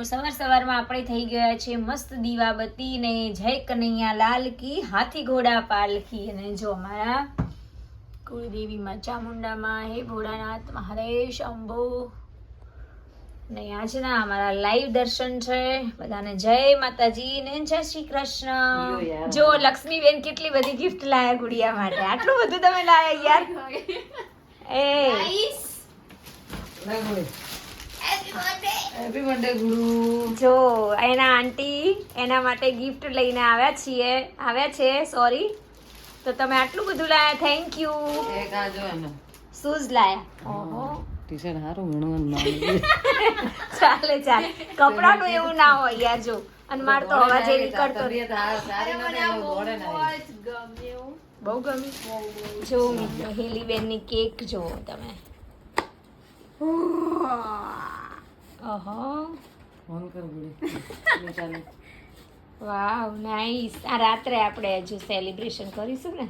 સવારમાં આપણે થઈ ગયા છે મસ્ત દીવાબત્તી ને જય કનૈયા લાલ કી હાથી ઘોડા પાલખી અને જો અમારા કુળદેવીમાં ચામુંડામાં હે ભોળાનાથ મહાદેવ અંબો ને આજના અમારા લાઈવ દર્શન છે બધાને જય માતાજી ને જય શ્રી કૃષ્ણ। જો લક્ષ્મીબેન કેટલી બધી ગિફ્ટ લાયા ગુડિયા માટે, આટલું બધું તમે લાયા યાર। એ હેપી બર્થડે ગુરુ। જો એના આંટી એના માટે ગિફ્ટ લઈને આવ્યા છે સોરી, તો તમે આટલું બધું લાયા, થેન્ક યુ। એક આ જો એને શૂઝ લાયા, ઓહો ટી-શર્ટ હારું ઘણું ચાલે કપડાનું એવું ના હોય યાર। જો અને માર તો અવાજ એ નીકળતો બહુ ગમી। જો મિત્રો હેલીબેન ની કેક જો તમે, ઓહો ફોન કર ગુડી ચાલે। વાવ નાઈસ। આ રાત્રે આપણે હજુ સેલિબ્રેશન કરીશું ને।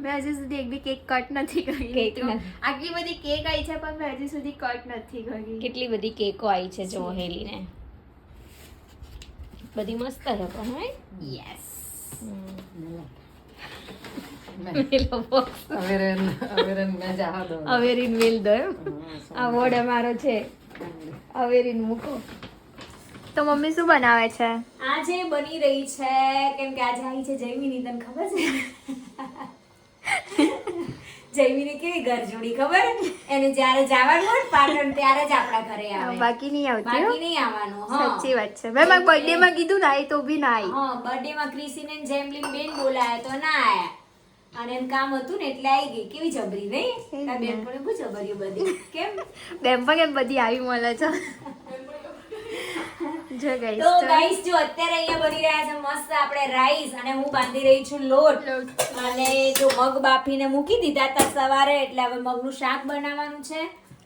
મેં હજી સુધી એક બી કેક કટ નથી કરી। કેક નથી। આટલી બધી કેક આવી છે પણ મેં હજી સુધી કટ નથી કરી। કેટલી બધી કેકો આવી છે જો હેલીને, બધી મસ્ત છે પણ હે યસ મેલો બોક્સ અવેરન મેં જાવા દો અવેરીન મેલ દો એમ। આ વોર્ડ અમારો છે, અવેરીન મૂકો। તો મમ્મી શું બનાવે છે? આજે બની રહી છે, કેમ કે આજે આવી છે જયમીની, તને ખબર છે જયમીની કેવી ઘર જોડી ખબર, એને જ્યારે જવાનું હોય પાટણ ત્યારે જ આપણા ઘરે આવે, બાકી નહીં આવતી હો। બાકી નહીં આવવાનું। હા સાચી વાત છે। મેં મારા બર્થડે માં કીધું ના તો બી ના આવી। હા બર્થડે માં ક્રિસીને ને જેમલીન બેન બોલાયા તો ના આયા, અને એમ કામ હતું ને એટલે આવી ગઈ। કેવી જબરી નહીં તાર બેન પણ બહુ જબરી બધી, કેમ બેન પણ કેમ બધી આવી મળે છે। જો ગાઈસ તો ગાઈસ જો અત્યારે અહીંયા બની રહ્યા છે મસ્ત આપણે રાઈસ, અને હું બાંધી રહી છું લોટ, અને જો મગ બાફીને મૂકી દીધા હતા સવારે, એટલે હવે મગનું શાક બનાવવાનું છે।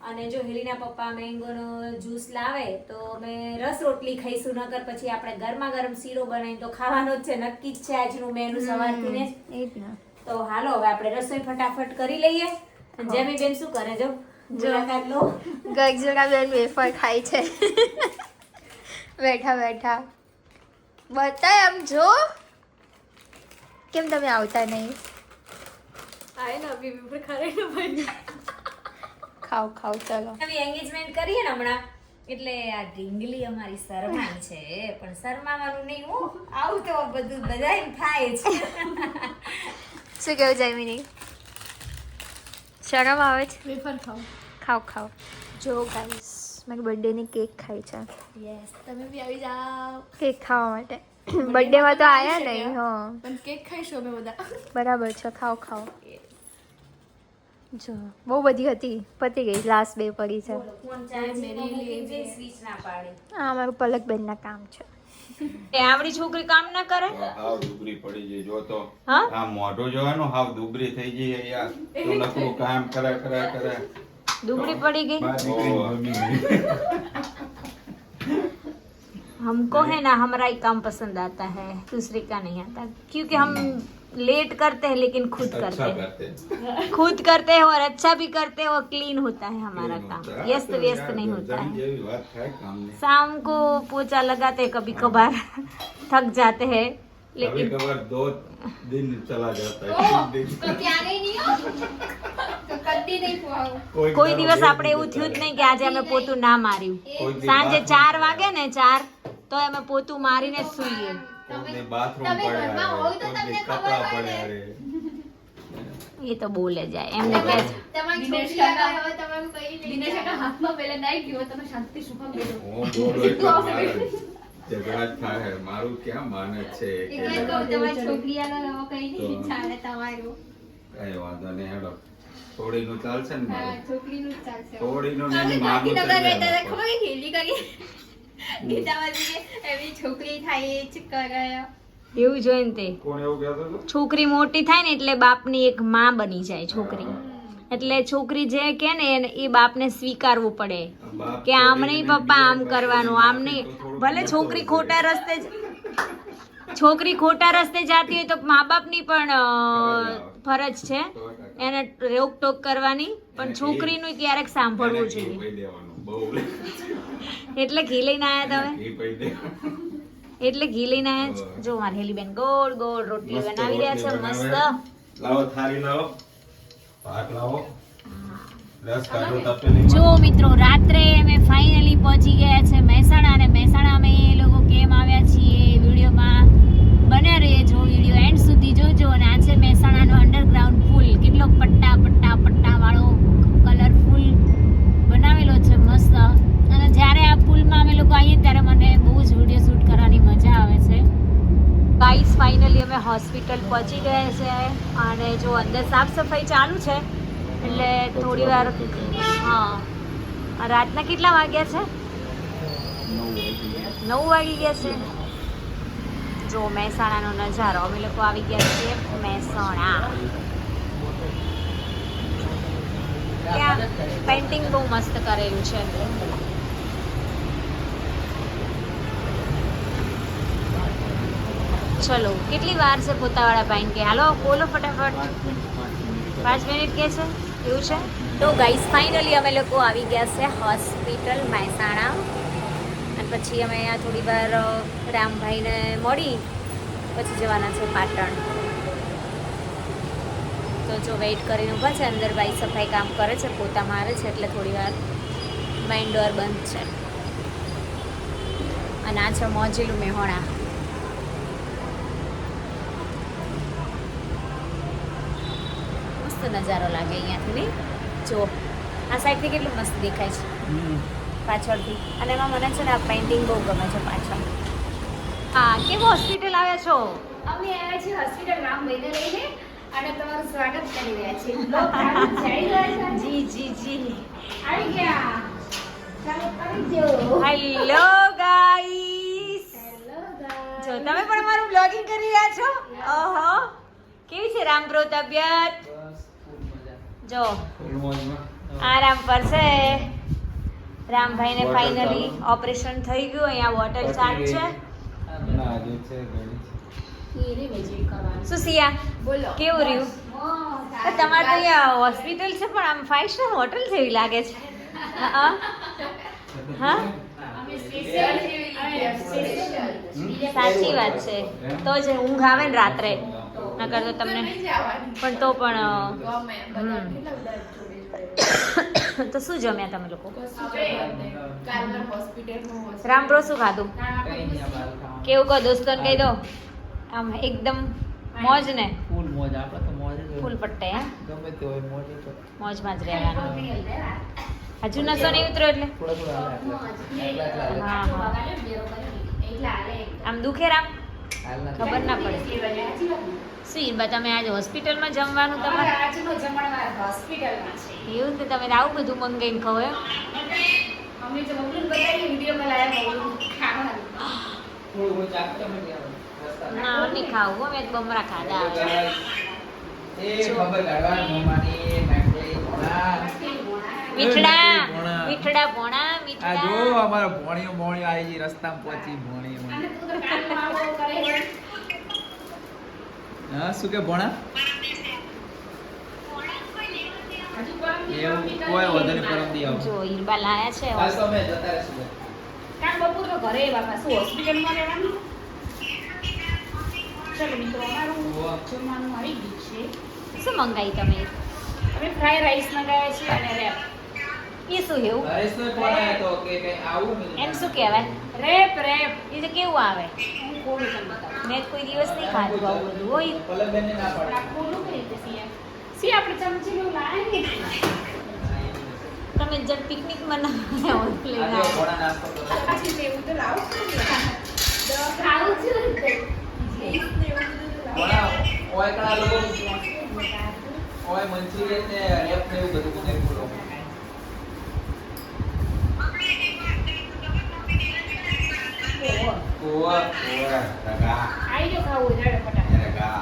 અને જો હેલીના પપ્પા મેંગોનો જ્યુસ લાવે તો અમે રસ રોટલી ખાઈશું, નકર પછી આપણે ગરમા ગરમ શીરો બનાવીને તો ખાવાનો જ છે, નક્કી જ છે આજનું મેનુ સવારથી ને। એ જ ને। તો હાલો હવે આપણે રસોઈ ફટાફટ કરી લઈએ। જેમી બેન શું કરે જો મુલાકાત લો। ગગજોડા બેન વેફર ખાય છે બેઠા બેઠા। બતાય આમ જો, કેમ તમે આવતા નહીં? આય ને અભી ઉપર ખરે ને ભાઈ ખાઓ ખાઓ ચલો। નવી એંગેજમેન્ટ કરીએ ને હમણાં, એટલે આ ઢીંગલી અમારી શરમાઈ છે, પણ શરમાવાનું નહીં હો, આવું તો બધું બધાય થાય છે। શું કેવું જયમીની? શરમ આવે છે? વેફર ખાઓ। ખાઓ ખાઓ। જો ગાઈસ મારી બર્થડે ની કેક ખાઈ છે। યસ તમે બી આવી જાઓ કેક ખાવા માટે। બર્થડે માં તો આયા નહીં। હા પણ કેક ખાઈશું અમે બધા। બરાબર છે, ખાઓ ખાઓ। જો બહુ બધી હતી, પતી ગઈ, લાસ્ટ બે પડી છે। ફોન ચાર્જિંગમાં મૂકી દે, સ્વિચ ના પાડે। આ અમારું પલકબેન ના કામ છે। એ આવડી છોકરી કામ ના કરે? હાવ દુબળી પડી જાય જો તો, હા આ મોઢું જોવાનું હાવ દુબળી થઈ જાય યાર, તો નકરું કામ કરે दुबड़ी पड़ी गई। બાર દીકરીને ગમી ગઈ। हमको है ना हमारा ही काम पसंद आता है, दूसरे का नहीं आता, क्योंकि हम लेट करते हैं लेकिन खुद अच्छा करते हैं, करते खुद करते हैं और अच्छा भी करते हैं और क्लीन होता है हमारा काम, व्यस्त व्यस्त नहीं होता है। જેવી વાત થાય કામની। शाम को पोछा लगाते हैं कभी कभार थक जाते हैं, कभी लेकिन कभार 2 दिन चला जाता है, 3 दिन। કોઈ દિવસ આપણે એવું થયું જ નહીં કે આજે અમે પોતું ના માર્યું। સાંજે 4 વાગે ને 4 તો અમે પોતું મારીને જ સૂઈએ। કોઈને બાથરૂમ પડ્યા રે, કોઈને કપડા પડ્યા રે। એ તો બોલે જાય એમને કે હું બોલું એટલે મારે ઝઘડા જ થાય, મારું ક્યાં માને છે કે કઈ વાંધો નહીં, હેડો થોડીનું ચાલશે ને મારે? થોડીનું નહીં, માનું તો એવું જોઈએ ને તે કોણ એવું કહેતો હતો? છોકરી મોટી થાય ને એટલે બાપની એક માં બની જાય છોકરી, એટલે છોકરી જે કે ને એ બાપને સ્વીકારવું પડે બાપ કે આમ નહીં છોડીને પપ્પા આમ બીજા કરવાનું, આમ નહીં। ભલે છોકરી ખોટા રસ્તે જાતી હોય તો મા બાપની પણ ફરજ છે એને રોકટોક કરવાની, પણ છોકરીનું ક્યારેક સાંભળવું જોઈએ। બહુ એટલે ઘી લઈને આયા તમે ઘી પી દે એટલે ઘી લઈને આયા છો? જો મારી હેલીબેન ગોળ ગોળ રોટલી મસ્ત બનાવી રહ્યા છે રોટલી મસ્ત. બનાવે. લાવો થાળી લાવો ભાત લાવો રસ કાઢો તપેલીમાં. જો મિત્રો રાત્રે અમે ફાઇનલી પહોંચી ગયા છે મહેસાણા, અને મહેસાણા અમે એ લોકો કેમ આવ્યા છીએ વિડીયોમાં બન્યા રહેજો, વિડીયો એન્ડ સુધી જોજો. અને આ છે મહેસાણાનો અંડરગ્રાઉન્ડ પુલ, કેટલો પટ્ટા પટ્ટા પટ્ટા વાળો કલરફુલ બનાવેલો છે મસ્ત. અને જ્યારે આ પુલમાં અમે લોકો આવીએ ત્યારે મને બહુ જ વિડીયો શૂટ કરવાની મજા આવે છે. ગાઈસ ફાઇનલી અમે હોસ્પિટલ પહોંચી ગયા છે, અને જો અંદર સાફ સફાઈ ચાલુ છે એટલે થોડી વાર. હા, રાતના કેટલા વાગ્યા છે? 9 વાગી ગયા છે. જો મહેસાણાનો નજારો, અમે લોકો આવી ગયા છીએ મહેસાણા. ત્યાં પેઇન્ટિંગ બહુ મસ્ત કરેલું છે. ચલો, કેટલી વાર છે પોતાવાળા પાઈન કે હાલો બોલો ફટાફટ. 5 મિનિટ કે છે એવું છે. તો ગાઈસ ફાઇનલી અમે લોકો આવી ગયા છે હોસ્પિટલ મહેસાણા, અને પછી અમે અહીંયા થોડી વાર રામભાઈને મળી પછી જવાના છે પાટણ. તો જો વેઇટ કરીને ઊભા છે, અંદર ભાઈ સફાઈ કામ કરે છે, પોતા મારે છે, એટલે થોડી વાર મેઇન ડોર બંધ છે. અને આ છે મોજીલું મેહોણા. મસ્ત નજારો લાગે અહીંયાથી નહીં? જો આ સાઈડથી કેટલું મસ્ત દેખાય છે પાછળથી. અને એમાં મને છે ને આ પેઇન્ટિંગ બહુ ગમે છે પાછળ. હા, કેવું હોસ્પિટલ આવ્યા છો? અમે આવ્યા છીએ હોસ્પિટલ રામભાઈને લઈને અને તમારું સ્વાગત કરી રહ્યા છીએ. બ્લોગ ચાલુ જઈ રહ્યા છે. જી જી જી. આવી ગયા. ચાલો કરી દો. Hello guys. Hello guys. જો તમે પણ અમારું બ્લોગિંગ કરી રહ્યા છો? ઓહો, કેવી છે રામપ્રો તબિયત? જો આરામ પર છે. રામભાઈને ફાઇનલી ઓપરેશન થઈ ગયું. અહીંયા બોટલ ચાર્જ છે. શું સિયા, બોલો. કેવું રહ્યું? તમારે તો અહીંયા હોસ્પિટલ છે પણ આમ 5 સ્ટાર હોટલ જેવી લાગે છે. હા હા, સાચી વાત છે. તો જ ઊંઘ આવે ને રાત્રે, નકર તો તમને પણ તો પણ તો શું જમ્યા તમે લોકો? રામપ્રો શું ખાધું? કેવું કહો દોસ્તોને કહી દો. આમ એકદમ મોજ ને? ફૂલ મોજ, આપણે તો મોજ જ હોય. ફૂલ પટ્ટે હે? ગમે તે હોય મોજ જ હોય. મોજમાં જ રહેવાનું. હજુ નસો નહીં ઉતરો એટલે? થોડા હાલે. હા હા. આમ દુખે રામ? ખબર ના પડે. શું ઈરબા, તમે આજે હોસ્પિટલમાં જમવાનું તમારે? આજનો જમણવાર હોસ્પિટલમાં છે. એવું ને? તમે આવું બધું મંગાઈને ખાઓ એમ? અમે જો મોકલું બતાવી વિડીયોમાં લાયા મોકલું ખાવાનું. થોડું ચાક તમે ત્યાં રસ્તા ના નહીં ખાવું, અમે તો બમરા ખાધા આવે. એ ખબર કાઢવા મમ્માની નાખી ભોળા. મીઠડા ભોણા. મીઠડા ભોણા આ જો મીઠડા. અમારો ભોણીઓ આવી ગઈ, રસ્તામાં પહોંચી ભોણીઓ. અને તું તો કાલનો આવો કરે છે. હા, શું કે ભોણા? હજુ પરમ દી એવું પરમ દી કોઈ કરી. વધુ નહીં, પરમ દી આવો. જો ઈરબા લાયા છે. આજ તો અમે જતા રહીશું. કાલ બપોર તો ઘરે બાપા શું હોસ્પિટલમાં રહેવાનું. ચલો મિત્રો અમારું જમવાનું આવી ગયું છે. શું મંગાઈ તમે? અમે ફ્રાય રાઈસ મંગાવ્યા છે અને રેપ. એ શું એવું? હરેશનો ફોન આવ્યો તો કે કઈ આવું ને. એમ શું કહેવાય? રેપ રેપ એ તો કેવું આવે? હું ખોલું તમને બતાવું. મેં તો કોઈ દિવસ નહીં ખાધું આવું બધું હોય. પલકબેનને ના પાડે. આ ખોલું કઈ રીતે સિયા? સી આપણે ચમચી નું લાયા ને. તમે જર પિકનિક મનાવ્યા હોય તો લઈને આજે આવો. ભોણા નાસ્તો કરો. પછી તેવું તો લાવું છું ને. ખાવું છું ને. ભોણા ઓય કણા લોકો ઓય મંચુરિયન ને રેપ ને એવું બધું બનાવી બોલો. ઓવા રગા આઈ જો ખાવું હોય જડે ફટાફટ. રગા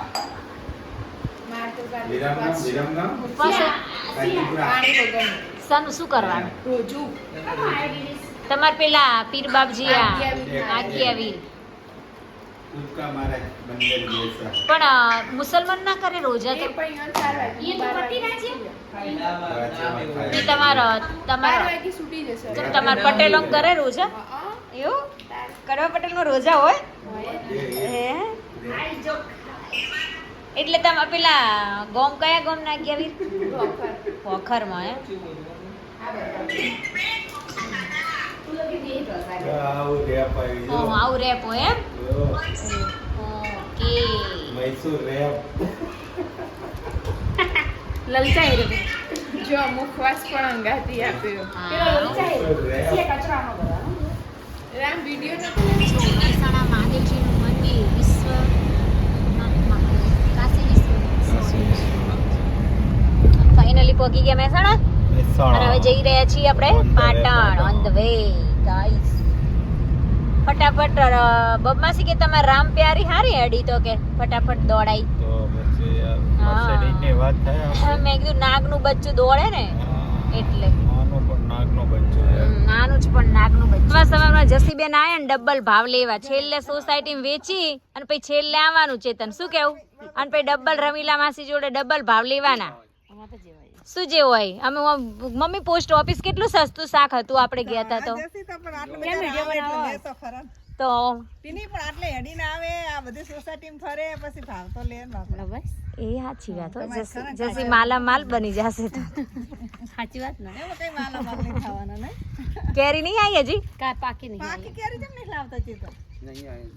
માર તો ગાડી વિરમગામ વિરમગામ ઉપવાસ પાણી વગર શાનું શું કરવાનું? રોજુ તમારે પેલા પીર બાપજી આગિયા વીર. આગિયા વીર. उसका मारे मंदिर जैसा પણ મુસલમાન ના કરે રોજા તો એ પણ અહીંયા 4 વાગે એ તો પતિ ના છે खाए। એ તમારા વાગે છૂટી જશે તો તમાર પટેલો કરે રોજા એવું કરવા પટેલમાં રોજા હોય હે એટલે તમે પેલા ગોમ કયા ગોમ ના ગયા વીર પોખરમાં હે આવું રેપ આવી ઓહો ગયો આવું રેપ હોય એમ ઓકે મૈસૂર રેપ લલચાઈ રહ્યો જો મુખવાસ પણ અંગાતી આપ્યો પેલો લલચાઈ મૈસૂર રેપ કચરાનો બધા રામ વિડિયો મહેસાણા મહાદેવજીનું મંદિર વિશ્વનાથ મહાદેવ કાશી વિશ્વનાથ ફાઇનલી પહોંચી ગયા મહેસાણા અને હવે જઈ રહ્યા છીએ આપણે Patan on the way guys ફટાફટ બબમાસી કે તમારે રામ પ્યારી હારી અડી તો કે ફટાફટ દોડાઈ તો પછી યાર હા. મર્સિડીઝની વાત થાય આપણે. મેં કીધું નાગનું બચ્ચું દોડે ને એટલે નાનો પણ નાગનો બચ્ચો યાર. નાનું જ પણ નાગનું બચ્ચું સવારમાં જસીબેન આયા ને ડબલ ભાવ લેવા છેલ્લે સોસાયટીમાં વેચી અને પછી છેલ્લે આવવાનું ચેતન શું કેવું અને પછી ડબલ રમીલા માસી જોડે ડબલ ભાવ લેવાના શું જે હોય અમે મમ્મી પોસ્ટ ઓફિસ કેટલું સસ્તું શાક હતું આપણે ગયા હતા તો તો એ સાચી વાત હો જસી માલા માલ બની જશે તો સાચી વાત ને કેરી નહીં આવી હજી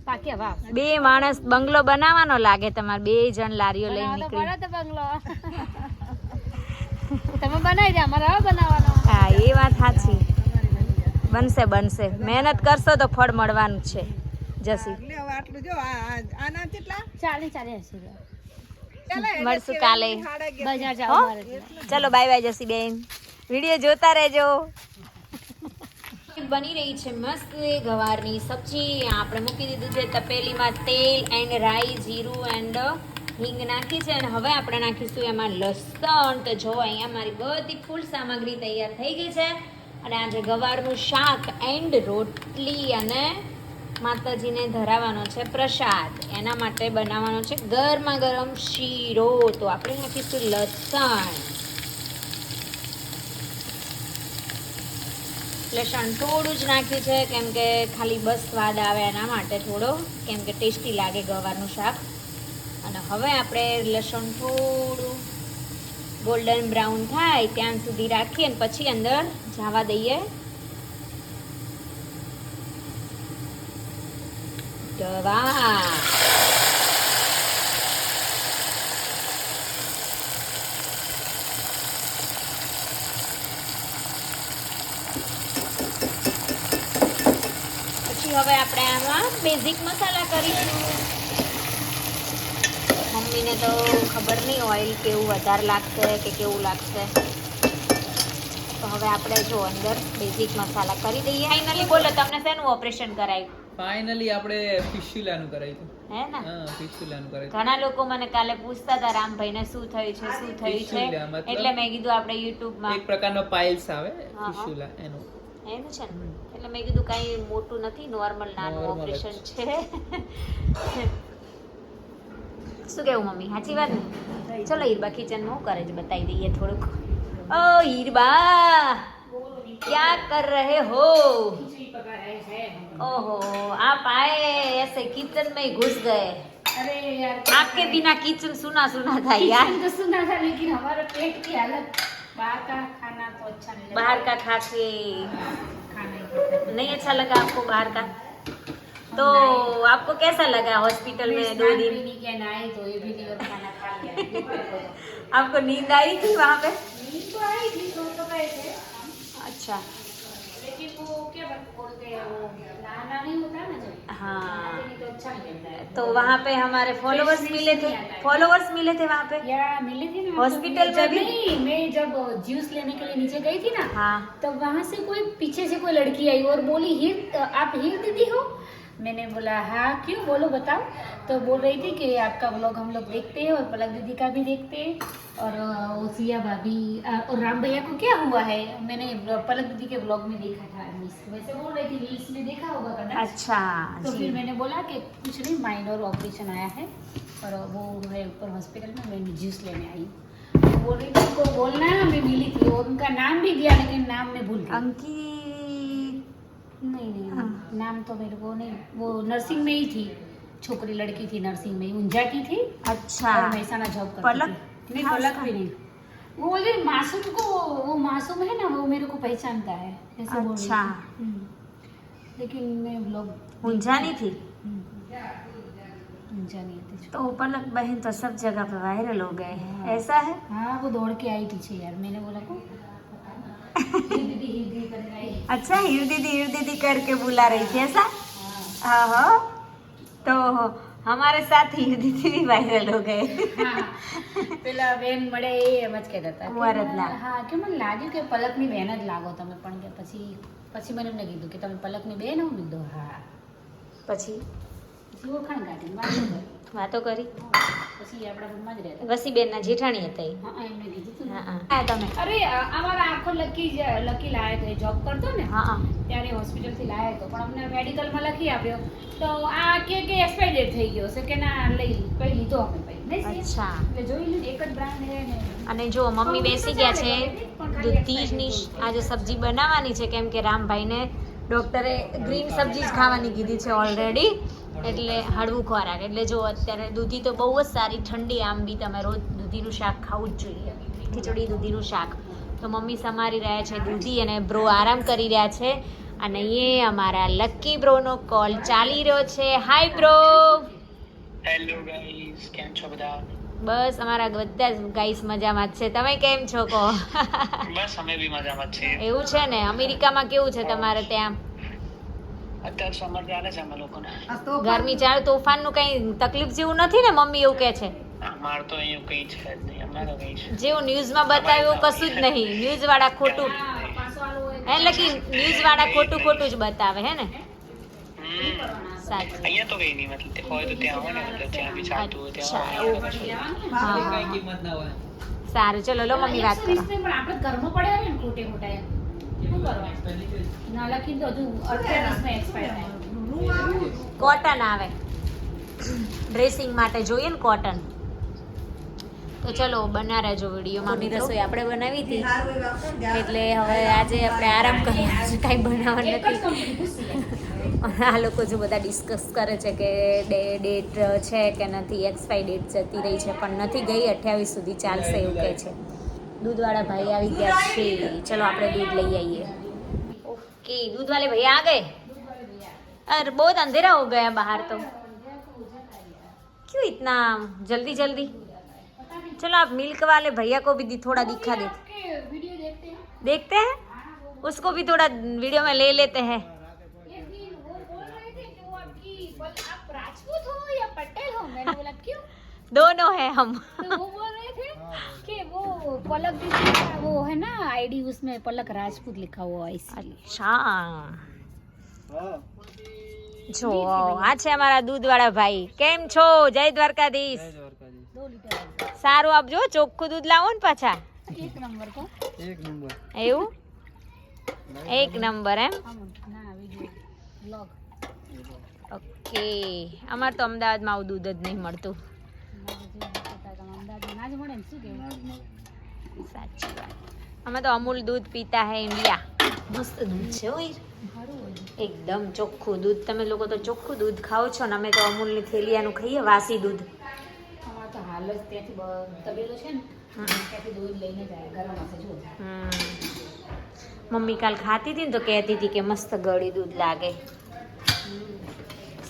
પાકી હવે બે માણસ બંગલો બનાવવાનો લાગે તમારે બે જણ લારીઓ લઈને નીકળી તમે બનાવી દે અમારે હવે બનાવવાનો હા એ વાત સાચી બનશે બનશે મહેનત કરશો તો ફળ મળવાનું છે જસી મળશું કાલે બજાર જાવ હો? ચલો બાય બાય જસી બેન વિડીયો જોતા રહેજો બની રહી છે મસ્ત ગવારની સબ્જી આપણે મૂકી દીધું છે તપેલીમાં તેલ એન્ડ રાઈ જીરું એન્ડ હિંગ નાખી છે અને હવે આપણે નાખીશું એમાં લસણ તો જો અહીંયા મારી બધી ફૂલ સામગ્રી તૈયાર થઈ ગઈ છે અને આજે ગવારનું શાક એન્ડ રોટલી અને માતાજીને ધરાવવાનો છે પ્રસાદ એના માટે બનાવવાનો છે ગરમા ગરમ શીરો તો આપણે નાખીશું લસણ લસણ થોડું જ નાખ્યું છે કેમ કે ખાલી બસ સ્વાદ આવે એના માટે થોડો કેમ કે ટેસ્ટી લાગે ગવારનું શાક અને હવે આપણે લસણ થોડું ગોલ્ડન બ્રાઉન થાય ત્યાં સુધી રાખીએ અને પછી અંદર જવા દઈએ ગવાર પછી હવે આપણે આમાં બેઝિક મસાલા કરીશું મમ્મીને તો ખબર નહીં ઓઇલ કેવું વધારે લાગશે કે કેવું લાગશે તો હવે આપણે જો અંદર બેઝિક મસાલા કરી દઈએ ફાઇનલી બોલો તમને શેનું ઓપરેશન કરાયું ફાઇનલી આપણે ફિશિલાનું કરાયું હે ને હા ફિશિલાનું કરાયું ઘણા લોકો મને કાલે પૂછતા હતા રામભાઈને શું થયું છે શું થયું છે ફિશિલા મતલબ? એટલે મેં કીધું આપણે યુટ્યુબમાં એક પ્રકારનો પાઇલ્સ આવે હા. ફિશિલા એનું એનું છે ને એટલે મેં કીધું કાંઈ મોટું નથી નોર્મલ નાનું Normal જ. ઓપરેશન છે શું કેવું મમ્મી સાચી વાત ને ચલો હીરબા કિચનમાં શું કરે છે બતાવી દઈએ થોડુંક ઓ હીરબા क्या कर रहे हो ओहो आप आए ऐसे किचन में ही घुस गए अरे यार आपके बिना किचन सुना सुना था यार तो सुना था लेकिन हमारा पेट की हालत बाहर का खाना तो अच्छा नहीं लगा बाहर का खा के खाने नहीं अच्छा लगा आपको बाहर का तो आपको कैसा लगा हॉस्पिटल में 2 दिन नहीं क्या ना आए तो ये भी नहीं और खाना खा लिया आपको नींद आई थी वहाँ पे नींद तो आई थी तो गए थे अच्छा लेकिन वो क्या बोलते हैं वो नहाना नहीं होता ना जब हाँ नहीं तो अच्छा नहीं लगता है तो वहाँ पे हमारे फॉलोवर्स मिले थे वहाँ पे या मिली थी ना हॉस्पिटल में भी? नहीं मैं जब जूस लेने के लिए नीचे गई थी ना हाँ तब वहाँ से कोई पीछे से कोई लड़की आई और बोली हीर आप हीर दीदी हो मैंने बोला हाँ क्यों बोलो बताओ। तो बोल रही थी कि आपका व्लॉग हम लोग देखते हैं और पलक दीदी का भी देखते हैं और वो सिया भाभी और राम भैया को क्या हुआ है। मैंने पलक दीदी के व्लॉग में देखा था वैसे बोल रही थी रील्स में देखा होगा कदा। अच्छा तो जी। फिर मैंने बोला कि कुछ नहीं माइनर ऑपरेशन आया है और वो है ऊपर हॉस्पिटल में, मैं जूस लेने आई हूँ। तो बोल रही थी उनको बोलना मैं मिली थी और उनका नाम भी दिया लेकिन नाम मैं भूल गई। अंकित नहीं नाम तो मेरे को नहीं, वो नर्सिंग में ही थी, छोकरी लड़की थी नर्सिंग में, ऊंझा की थी अच्छा और महसाना जॉब करती पलक थी। नहीं था पलक उसका? भी नहीं, वो बोले मासूम को, वो मासूम है ना वो मेरे को पहचानता है ऐसे बोल रही थी। अच्छा। लेकिन मैं ब्लॉग ऊंझानी थी ऊंझा नहीं थी। तो पलक बहन तो सब जगह पे वायरल हो गए हैं, ऐसा है? हाँ वो दौड़ के आई पीछे यार, मैंने बोला को दीदी करके आई। अच्छा हीर दीदी करके बुला रही थी ऐसा? हाँ हाँ तो हमारे साथ हीर दीदी भी वायरल हो गए। હા પેલા બેન મળે એ એમ જ કહેતા હતા કે વરદના. હા કે મને લાગ્યું કે પલકની બેન જ લાગો તમે, પણ કે પછી મને એમને કીધું કે તમે પલકની બેન હો, મેં કીધું હા। પછી પછી ઓળખાણ કાઢીને વાતો કરી, વાતો કરી પછી આપણા રૂમમાં જ રહેતા। વસીબેનના જેઠાણી હતા એ. હા એમને કીધું તું હા હા આ તમે અરે અમારા આખો લકી લાયો તો, એ જોબ કરતો ને હા હા ત્યારે હોસ્પિટલથી લાયો હતો પણ અમને મેડિકલમાં લખી આપ્યો તો આ કે એક્સપાયર ડેટ થઈ ગયો છે કે ના લઈ કઈ લીધો અમે ભાઈ નહીં છે? અચ્છા એટલે જોઈ લીધું એક જ બ્રાન્ડ છે ને। અને જો મમ્મી બેસી ગયા છે દૂધીની આજે સબ્જી બનાવવાની છે કેમ કે રામભાઈને ડૉક્ટરે ગ્રીન સબ્જી જ ખાવાની કીધી છે ઓલરેડી, એટલે હળવું ખોરાક। એટલે જો અત્યારે દૂધી તો બહુ જ સારી ઠંડી, આમ બી તમે રોજ દૂધીનું શાક ખાવું જ જોઈએ, ખીચડી દૂધીનું શાક। તો મમ્મી સમારી રહ્યા છે દૂધી અને બ્રો આરામ કરી રહ્યા છે અને એ અમારા લકી બ્રોનો કોલ ચાલી રહ્યો છે। હાય બ્રો। હેલો ગાઈસ, કેમ છો બધા? બસ અમારા બધા જ ગાઈસ મજામાં જ છે, તમે કેમ છો કહો? બસ અમે બી મજામાં જ છીએ। એવું છે ને? અમેરિકામાં કેવું છે તમારે ત્યાં? અત્યારે સમર ચાલે છે અમે લોકોને। ગરમી ચાલે, તોફાનનું કઈ તકલીફ જેવું નથી ને? મમ્મી એવું કહે છે અમાર તો અહીંયા કઈ છે જ નહીં, અમારે કઈ છે જેવું ન્યૂઝમાં બતાવ્યું કશું જ નહીં, ન્યૂઝ વાળા ખોટું, એટલે કે ન્યૂઝ વાળા ખોટું જ બતાવે હે ને? સાચું। અહીંયા તો કઈ નહીં, મતલબ તે હોય તો ત્યાં હોય ને, મતલબ જ્યાં બી ચાલતું હોય અચ્છા, ત્યાં એવું હોય। છે। કઈ હા કિંમત ના હોય સારું, ચલો લો મમ્મી વાત કરો। 120 ને પણ આપણે ઘરમાં પડ્યા ને ખોટે ખોટા એમ શું કરવાનું? ના લખીને તો હજુ 28 માં એક્સપાયર થાય। કોટન આવે ડ્રેસિંગ માટે, જોઈએ ને કોટન। તો ચલો બના રહેજો વિડીયોમાં। રસોઈ આપણે બનાવી હતી એટલે હવે આજે આપણે આરામ કરીએ, કાંઈ બનાવવાનું નથી। આ લોકો જો બધા ડિસ્કસ કરે છે કે ડેટ છે કે નથી, એક્સપાયરી ડેટ જતી રહી છે પણ નથી ગઈ, 28 સુધી ચાલશે એવું કહે છે। दूधवाला भाई आ गया છે, चलो આપણે दूध લઈ આવીએ। ओके दूध वाले भैया आ गए? अरे बहुत अंधेरा हो गया बाहर तो, क्यों इतना जल्दी जल्दी? चलो आप मिल्क वाले भैया को भी थोड़ा दिखा देते, वीडियो देखते हैं। देखते हैं उसको भी थोड़ा वीडियो में ले लेते हैं। एक दिन वो बोल रहे थे कि वो आप राजपूत हो या पटेल हो, मैंने बोला क्यों? दोनों है हम। तो वो बोल रहे थे कि वो पलक दीदी का वो है ना आईडी, उसमें पलक राजपूत लिखा हुआ है इसलिए। अच्छा જો આ છે અમારા દૂધવાળા ભાઈ, કેમ છો? જય દ્વારકાધીશ। 2 लीटर સારું આપજો, ચોખ્ખું દૂધ લાવો ને પાછા। 1 नंबर को એવું 1 નંબર એમ? ना वीडियो ब्लॉग ઓકે, અમારે તો અમદાવાદમાં આવું દૂધ જ નહીં મળતું। ના જ મળે ને શું કેવું? સાચી વાત, અમે તો અમૂલ દૂધ પીતા હે ઇન્ડિયા। મસ્ત દૂધ છે હો, એકદમ ચોખ્ખું દૂધ। તમે લોકો તો ચોખ્ખું દૂધ ખાઓ છો ને, અમે તો અમૂલની થેલિયાનું ખાઈએ, વાસી દૂધ। અમારે તો હાલ જ ત્યાંથી તબેલો છે ને ત્યાંથી દૂધ લઈને જાય, ગરમ હશે જો। મમ્મી કાલ ખાતી હતી ને તો કહેતી હતી કે મસ્ત ગળી દૂધ લાગે।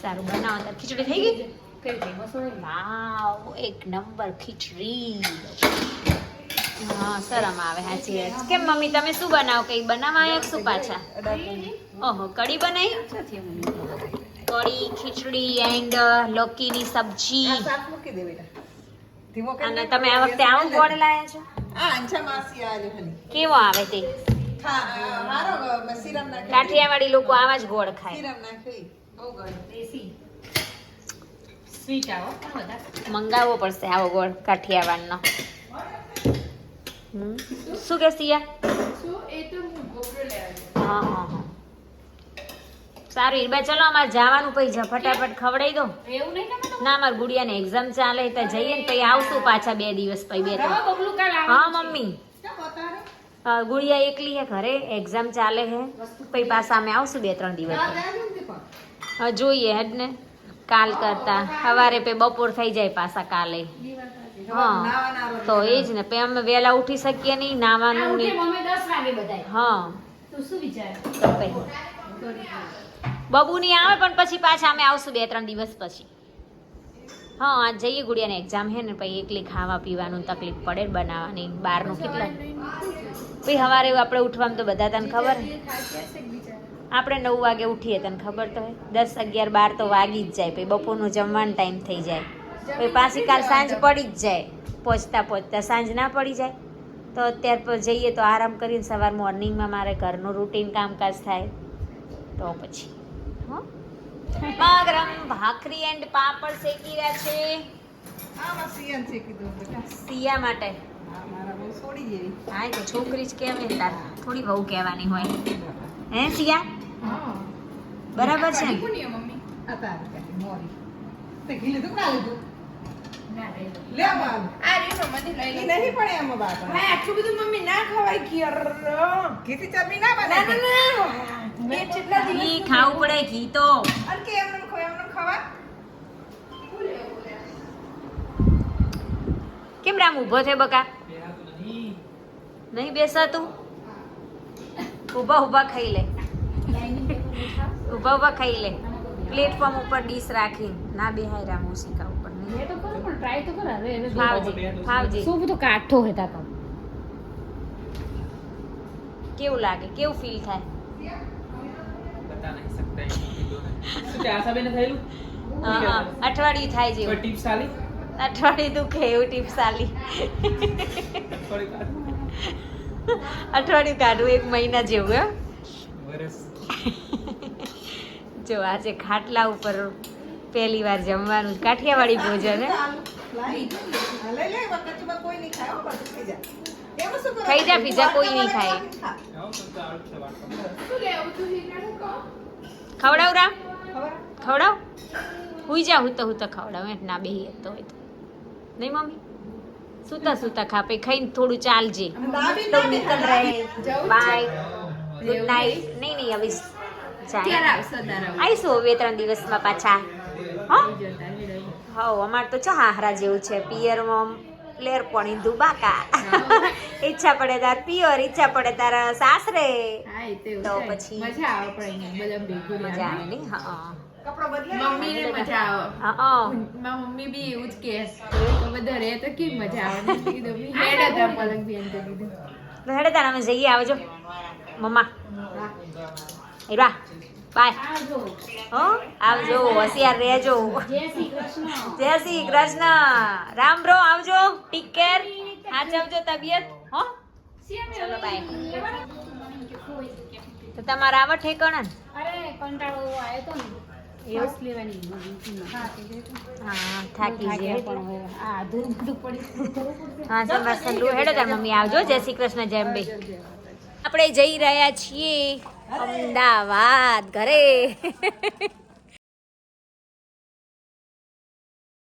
સારું બનાવો તાર ખીચડી થઈ ગઈ? કઈ કઈ મસોડી વાવ, 1 નંબર ખીચડી। હા શરમ આવે સાચી વાત। કેમ મમ્મી તમે શું બનાવો, કઈ બનાવવા આવ્યા કે શું પાછા? ઓહો કઢી બનાવી, કઢી ખીચડી એન્ડ લૌકીની સબ્જી। અને તમે આ વખતે આવું ગોળ લાયા છો? કેવો આવે તે? કાઠિયાવાડી લોકો આવા જ ગોળ ખાય। દેશી સ્વીટ આવો પણ બધા મંગાવવો પડશે આવો ગોળ કાઠિયાવાડનો. શું કે સિયા? હા હા હા સારું ઈરબા ચલો અમારે જવાનું પૈસા ફટાફટ ખવડાવી દો. એવું નહીં તમે ના અમારી ગુડિયાને એક્ઝામ ચાલે તો જઈએ ને પછી આવશું પાછા 2 દિવસ પછી 2 ત્રણ. બબલું કાલ હા મમ્મી ગુડિયા એકલી હે ઘરે એક્ઝામ ચાલે હે પછી પાછા અમે આવશું 2-3 દિવસ. હા જોઈએ હેડ ને કાલ કરતા સવારે પછી બપોર થઈ જાય પાછા કાલે. હા તો એ જ ને પછી અમે વહેલા ઉઠી શકીએ નહીં નાવાનું નહીં. મમ્મી 10 વાગે બધાય હા તું શું વિચાર તો પછી બબુ ની આવે પણ પછી પાછા અમે આવશું 2-3 દિવસ પછી. હા આજ જઈએ ગુડિયાને એક્ઝામ હે ને પછી એકલી ખાવા પીવાનું તકલીફ પડે બનાવવાની બહારનું કેટલા પછી સવારે આપણે ઉઠવામાં તો બધા તને ખબર આપણે 9 વાગે ઉઠીએ તને ખબર તો હોય 10, 11, 12 તો વાગી જ જાય પછી બપોરનું જમવાનો ટાઈમ થઈ જાય પછી પાછી કાલ સાંજ પડી જ જાય પહોંચતા સાંજ ના પડી જાય તો અત્યાર પર જઈએ તો આરામ કરીને સવાર મોર્નિંગમાં મારે ઘરનું રૂટીન કામકાજ થાય તો પછી ગરમ ભાખરી એન્ડ પાપડ શેકી રહ્યા છે સિયા માટે. હા તો છોકરી જ કેમ તાર થોડી બહુ કહેવાની હોય હે સિયા બરાબર છે ઘી ખાવું પડે ઘી તો કેમ રામ ઊભો છે બકા નહીં બેસાતું ઊભા ખાઈ લે ઊભા ખાઈ લે પ્લેટફોર્મ ઉપર ડીશ રાખી ના બેહાય રામ ઓશિકા ઉપર નહીં એ તો કરો પણ ટ્રાય તો કર હવે એને ફાવજી શું બધું કાઠો હતા તો કેવું લાગે કેવું ફીલ થાય બતા નહીં શકતા શું કે આશાબેન થયેલું હા અઠવાડિયું થાય કોઈ જેવું ટિપ્સ આલી અઠવાડિયું દુખે એવું ટીપ્સ આલી થોડી અઠવાડિયું કાઢવું 1 મહિના જેવું હે વરસ જો આજે ખાટલા ઉપર પહેલી વાર જમવાનું કાઠિયાવાડી ભોજન હે ખાઈ જા પીઝા કોઈ નહીં ખાય ખવડાવ રામ ખવડાવ હુઈ જા હું તો ખવડાવ ના બેહી તો હોય તો નહીં મમ્મી સુતા ખાપે ખાઈને થોડું ચાલજે તો નીકળ રહે બાય ગુડ નાઇટ નહીં હવે આવીશું હવે 2-3 દિવસમાં પાછા હા અમાર તો ચો હાહરા જેવું છે પિયરમાં લેર પણ ઈંધુ બાકા ઈચ્છા પડે તાર પિયર ઈચ્છા પડે તાર સાસરે તો પછી મજા આવે પણ બધા ભેગું મજા આવે નહીં હા મમ્મીને મજા આવે હા મમ્મી બી એવું જ કે તો બધા રહે તો કેવી મજા આવે કીધું હેડ હતા પલક બેન તો કીધું હેડે તાર અમે જઈએ આવજો મમ્મા એરા બાય હો આવજો હોશિયાર રહેજો જય શ્રી કૃષ્ણ રામ બ્રો આવજો ટેક કેર સાચવજો તબિયત હો ચલો બાય તો તમારા આવા ઠેકાણા ને અરે કંટાળો આવ્યો તો ને એવું? બસ લેવાની હા થાકી ગયા પણ હવે આ અધૂરું બધું પડી હા સમર સંડુ હેડો તાર મમ્મી આવજો જય શ્રી કૃષ્ણ જય અંબે આપણે જઈ રહ્યા છીએ અમદાવાદ ઘરે